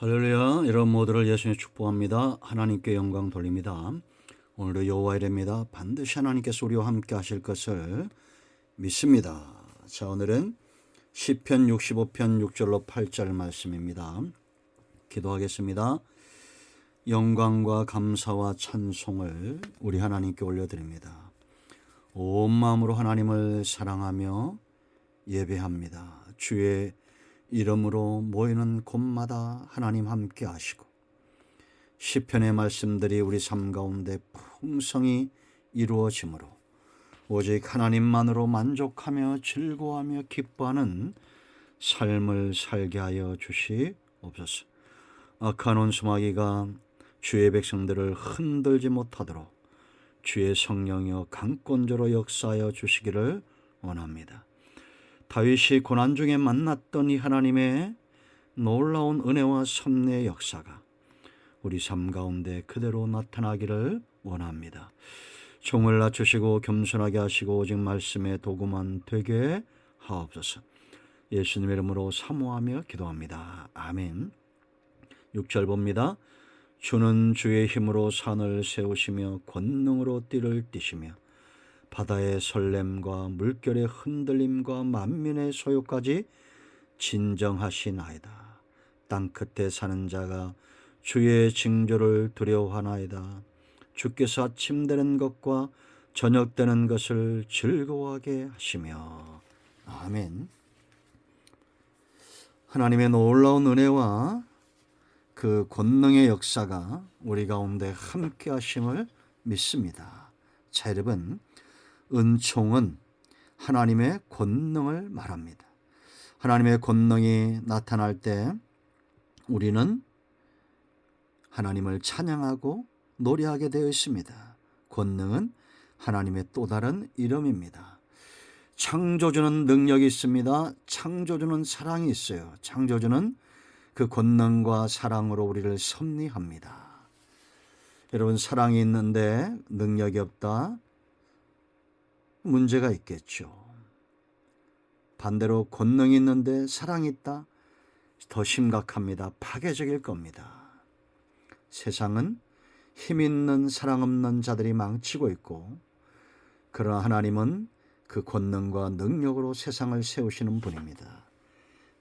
할렐루야. 여러분 모두를 예수님 축복합니다. 하나님께 영광 돌립니다. 오늘도 여호와 이레입니다. 반드시 하나님께서 우리와 함께 하실 것을 믿습니다. 자, 오늘은 시편 65편 6절로 8절 말씀입니다. 기도하겠습니다. 영광과 감사와 찬송을 우리 하나님께 올려드립니다. 온 마음으로 하나님을 사랑하며 예배합니다. 주의 이름으로 모이는 곳마다 하나님 함께 하시고 시편의 말씀들이 우리 삶 가운데 풍성히 이루어지므로 오직 하나님만으로 만족하며 즐거워하며 기뻐하는 삶을 살게 하여 주시옵소서. 악한 온수마귀가 주의 백성들을 흔들지 못하도록 주의 성령이여 강권조로 역사하여 주시기를 원합니다. 다윗이 고난 중에 만났던 이 하나님의 놀라운 은혜와 섭리의 역사가 우리 삶 가운데 그대로 나타나기를 원합니다. 종을 낮추시고 겸손하게 하시고 오직 말씀의 도구만 되게 하옵소서. 예수님의 이름으로 사모하며 기도합니다. 아멘. 6절 봅니다. 주는 주의 힘으로 산을 세우시며 권능으로 띠를 띠시며 바다의 설렘과 물결의 흔들림과 만민의 소요까지 진정하시나이다. 땅끝에 사는 자가 주의 징조를 두려워하나이다. 주께서 아침 되는 것과 저녁 되는 것을 즐거워하게 하시며. 아멘. 하나님의 놀라운 은혜와 그 권능의 역사가 우리 가운데 함께 하심을 믿습니다. 자, 여러분, 은총은 하나님의 권능을 말합니다. 하나님의 권능이 나타날 때 우리는 하나님을 찬양하고 노래하게 되어 있습니다. 권능은 하나님의 또 다른 이름입니다. 창조주는 능력이 있습니다. 창조주는 사랑이 있어요. 창조주는 그 권능과 사랑으로 우리를 섭리합니다. 여러분, 사랑이 있는데 능력이 없다? 문제가 있겠죠. 반대로 권능이 있는데 사랑이 있다? 더 심각합니다. 파괴적일 겁니다. 세상은 힘 있는 사랑 없는 자들이 망치고 있고, 그러나 하나님은 그 권능과 능력으로 세상을 세우시는 분입니다.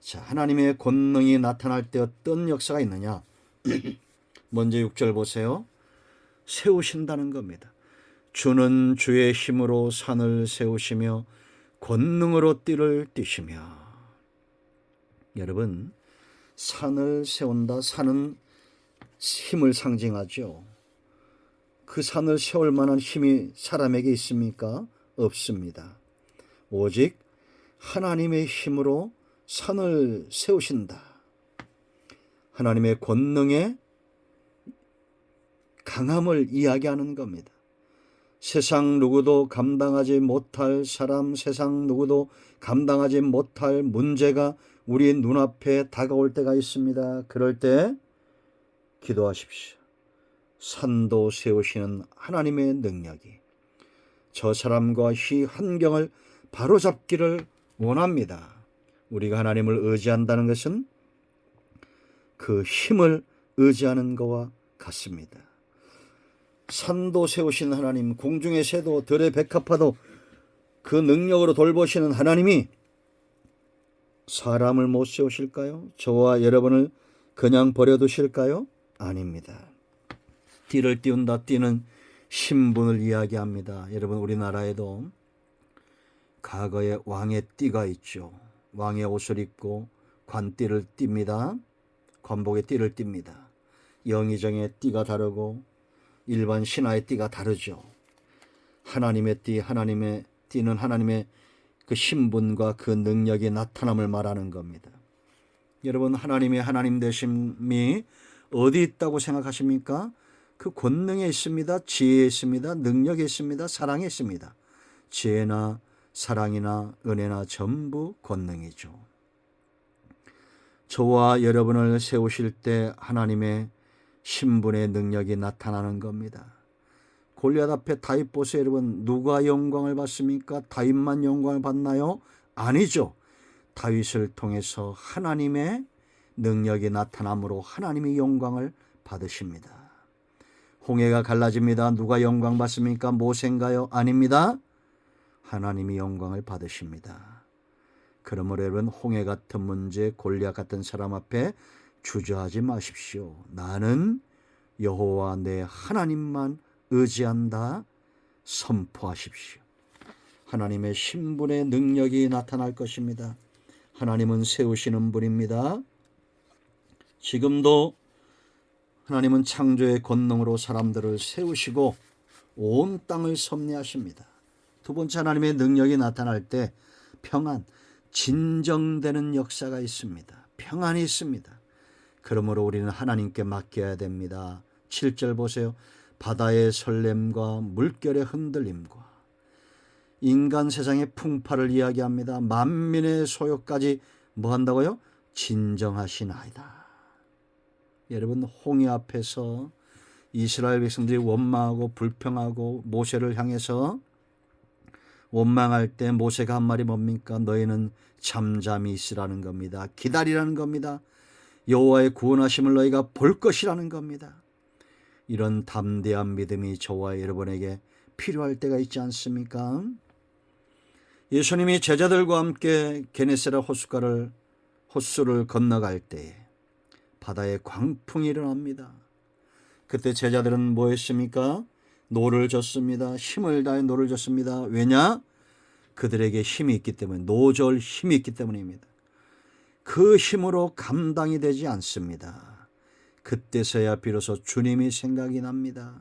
자, 하나님의 권능이 나타날 때 어떤 역사가 있느냐? 먼저 6절 보세요. 세우신다는 겁니다. 주는 주의 힘으로 산을 세우시며 권능으로 띠를 띠시며. 여러분, 산을 세운다. 산은 힘을 상징하죠. 그 산을 세울 만한 힘이 사람에게 있습니까? 없습니다. 오직 하나님의 힘으로 산을 세우신다. 하나님의 권능의 강함을 이야기하는 겁니다. 세상 누구도 감당하지 못할 사람, 세상 누구도 감당하지 못할 문제가 우리 눈앞에 다가올 때가 있습니다. 그럴 때 기도하십시오. 산도 세우시는 하나님의 능력이 저 사람과 이 환경을 바로잡기를 원합니다. 우리가 하나님을 의지한다는 것은 그 힘을 의지하는 것과 같습니다. 산도 세우시는 하나님, 공중의 새도 들의 백합화도 그 능력으로 돌보시는 하나님이 사람을 못 세우실까요? 저와 여러분을 그냥 버려두실까요? 아닙니다. 띠를 띄운다. 띠는 신분을 이야기합니다. 여러분, 우리나라에도 과거에 왕의 띠가 있죠. 왕의 옷을 입고 관띠를 띱니다. 관복의 띠를 띱니다. 영의정의 띠가 다르고 일반 신하의 띠가 다르죠. 하나님의 띠, 하나님의 띠는 하나님의 그 신분과 그 능력이 나타남을 말하는 겁니다. 여러분, 하나님의 하나님 되심이 어디 있다고 생각하십니까? 그 권능에 있습니다. 지혜에 있습니다. 능력에 있습니다. 사랑에 있습니다. 지혜나 사랑이나 은혜나 전부 권능이죠. 저와 여러분을 세우실 때 하나님의 신분의 능력이 나타나는 겁니다. 골리앗 앞에 다윗 보세요. 여러분, 누가 영광을 받습니까? 다윗만 영광을 받나요? 아니죠. 다윗을 통해서 하나님의 능력이 나타남으로 하나님이 영광을 받으십니다. 홍해가 갈라집니다. 누가 영광 받습니까? 모세인가요? 아닙니다. 하나님이 영광을 받으십니다. 그러므로 여러분, 홍해 같은 문제, 골리앗 같은 사람 앞에 주저하지 마십시오. 나는 여호와 내 하나님만 의지한다 선포하십시오. 하나님의 신분의 능력이 나타날 것입니다. 하나님은 세우시는 분입니다. 지금도 하나님은 창조의 권능으로 사람들을 세우시고 온 땅을 섭리하십니다. 두 번째, 하나님의 능력이 나타날 때 평안, 진정되는 역사가 있습니다. 평안이 있습니다. 그러므로 우리는 하나님께 맡겨야 됩니다. 7절 보세요. 바다의 설렘과 물결의 흔들림과 인간 세상의 풍파를 이야기합니다. 만민의 소욕까지 뭐 한다고요? 진정하시나이다. 여러분, 홍해 앞에서 이스라엘 백성들이 원망하고 불평하고 모세를 향해서 원망할 때 모세가 한 말이 뭡니까? 너희는 잠잠히 있으라는 겁니다. 기다리라는 겁니다. 여호와의 구원하심을 너희가 볼 것이라는 겁니다. 이런 담대한 믿음이 저와 여러분에게 필요할 때가 있지 않습니까? 예수님이 제자들과 함께 게네사렛 호수를 건너갈 때에 바다에 광풍이 일어납니다. 그때 제자들은 뭐 했습니까? 노를 젓습니다. 힘을 다해 노를 젓습니다. 왜냐? 그들에게 힘이 있기 때문에, 노절 힘이 있기 때문입니다. 그 힘으로 감당이 되지 않습니다. 그때서야 비로소 주님이 생각이 납니다.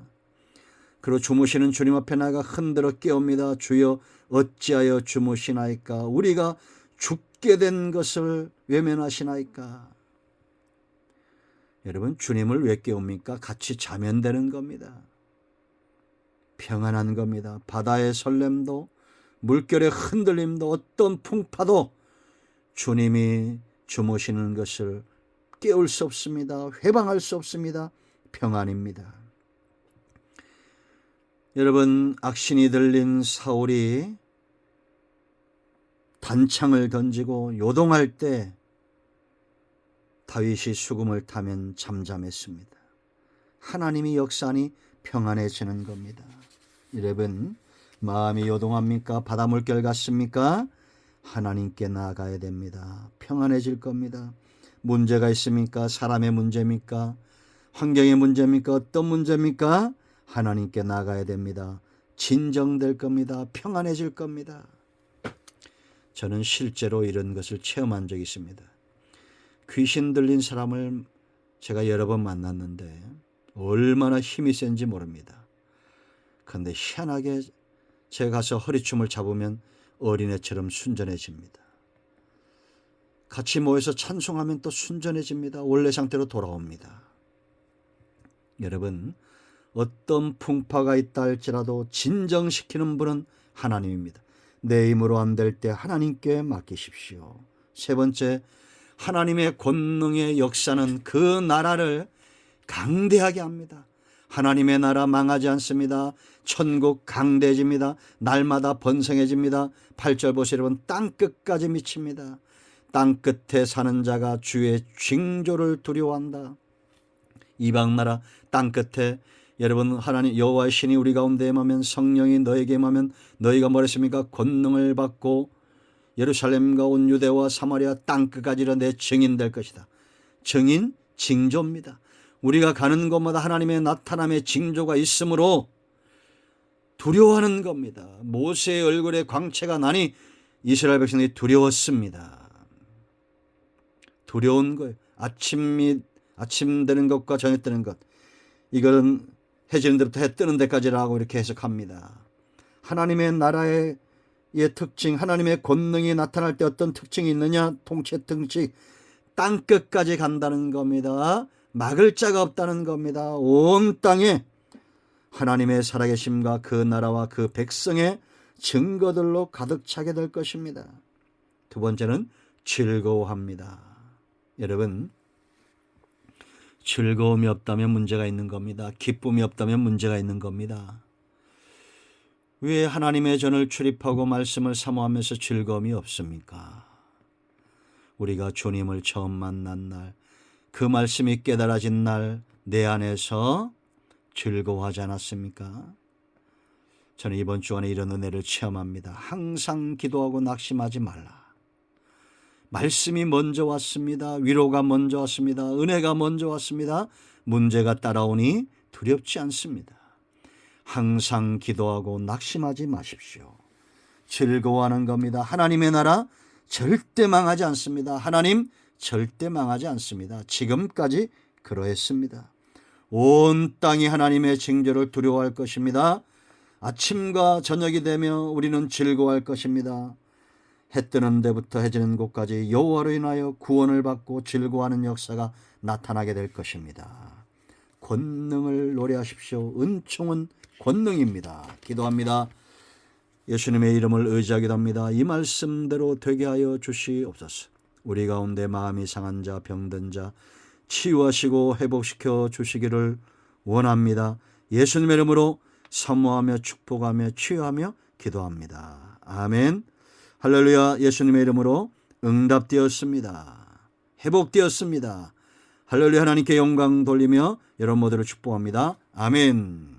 그리고 주무시는 주님 앞에 나가 흔들어 깨웁니다. 주여 어찌하여 주무시나이까? 우리가 죽게 된 것을 외면하시나이까? 여러분, 주님을 왜 깨웁니까? 같이 자면 되는 겁니다. 평안한 겁니다. 바다의 설렘도 물결의 흔들림도 어떤 풍파도 주님이 주무시는 것을 깨울 수 없습니다. 회방할 수 없습니다. 평안입니다. 여러분, 악신이 들린 사울이 단창을 던지고 요동할 때 다윗이 수금을 타면 잠잠했습니다. 하나님이 역사하니 평안해지는 겁니다. 여러분, 마음이 요동합니까? 바다 물결 같습니까? 하나님께 나아가야 됩니다. 평안해질 겁니다. 문제가 있습니까? 사람의 문제입니까? 환경의 문제입니까? 어떤 문제입니까? 하나님께 나아가야 됩니다. 진정될 겁니다. 평안해질 겁니다. 저는 실제로 이런 것을 체험한 적이 있습니다. 귀신 들린 사람을 제가 여러 번 만났는데 얼마나 힘이 센지 모릅니다. 그런데 희한하게 제가 가서 허리춤을 잡으면 어린애처럼 순전해집니다. 같이 모여서 찬송하면 또 순전해집니다. 원래 상태로 돌아옵니다. 여러분, 어떤 풍파가 있다 할지라도 진정시키는 분은 하나님입니다. 내 힘으로 안 될 때 하나님께 맡기십시오. 세 번째, 하나님의 권능의 역사는 그 나라를 강대하게 합니다. 하나님의 나라 망하지 않습니다. 천국 강대해집니다. 날마다 번성해집니다. 8절 보세요. 여러분, 땅끝까지 미칩니다. 땅끝에 사는 자가 주의 징조를 두려워한다. 이방 나라 땅끝에 여러분, 하나님 여호와의 신이 우리 가운데 임하면, 성령이 너에게 임하면 너희가 뭐랬습니까? 권능을 받고 예루살렘과 온 유대와 사마리아 땅끝까지 내 증인 될 것이다. 증인, 징조입니다. 우리가 가는 곳마다 하나님의 나타남의 징조가 있으므로 두려워하는 겁니다. 모세의 얼굴에 광채가 나니 이스라엘 백성들이 두려웠습니다. 두려운 거예요. 아침 되는 것과 저녁 되는 것, 이거는 해 지는 데부터 해 뜨는 데까지라고 이렇게 해석합니다. 하나님의 나라의 특징, 하나님의 권능이 나타날 때 어떤 특징이 있느냐? 통치 특징, 땅끝까지 간다는 겁니다. 막을 자가 없다는 겁니다. 온 땅에 하나님의 살아계심과 그 나라와 그 백성의 증거들로 가득 차게 될 것입니다. 두 번째는 즐거워합니다. 여러분, 즐거움이 없다면 문제가 있는 겁니다. 기쁨이 없다면 문제가 있는 겁니다. 왜 하나님의 전을 출입하고 말씀을 사모하면서 즐거움이 없습니까? 우리가 주님을 처음 만난 날, 그 말씀이 깨달아진 날 내 안에서 즐거워하지 않았습니까? 저는 이번 주간에 이런 은혜를 체험합니다. 항상 기도하고 낙심하지 말라. 말씀이 먼저 왔습니다. 위로가 먼저 왔습니다. 은혜가 먼저 왔습니다. 문제가 따라오니 두렵지 않습니다. 항상 기도하고 낙심하지 마십시오. 즐거워하는 겁니다. 하나님의 나라 절대 망하지 않습니다. 하나님 절대 망하지 않습니다. 지금까지 그러했습니다. 온 땅이 하나님의 징조를 두려워할 것입니다. 아침과 저녁이 되며 우리는 즐거워할 것입니다. 해 뜨는 데부터 해 지는 곳까지 여호와로 인하여 구원을 받고 즐거워하는 역사가 나타나게 될 것입니다. 권능을 노래하십시오. 은총은 권능입니다. 기도합니다. 예수님의 이름을 의지하기도 합니다. 이 말씀대로 되게 하여 주시옵소서. 우리 가운데 마음이 상한 자, 병든 자 치유하시고 회복시켜 주시기를 원합니다. 예수님의 이름으로 사모하며 축복하며 치유하며 기도합니다. 아멘. 할렐루야. 예수님의 이름으로 응답되었습니다. 회복되었습니다. 할렐루야. 하나님께 영광 돌리며 여러분 모두를 축복합니다. 아멘.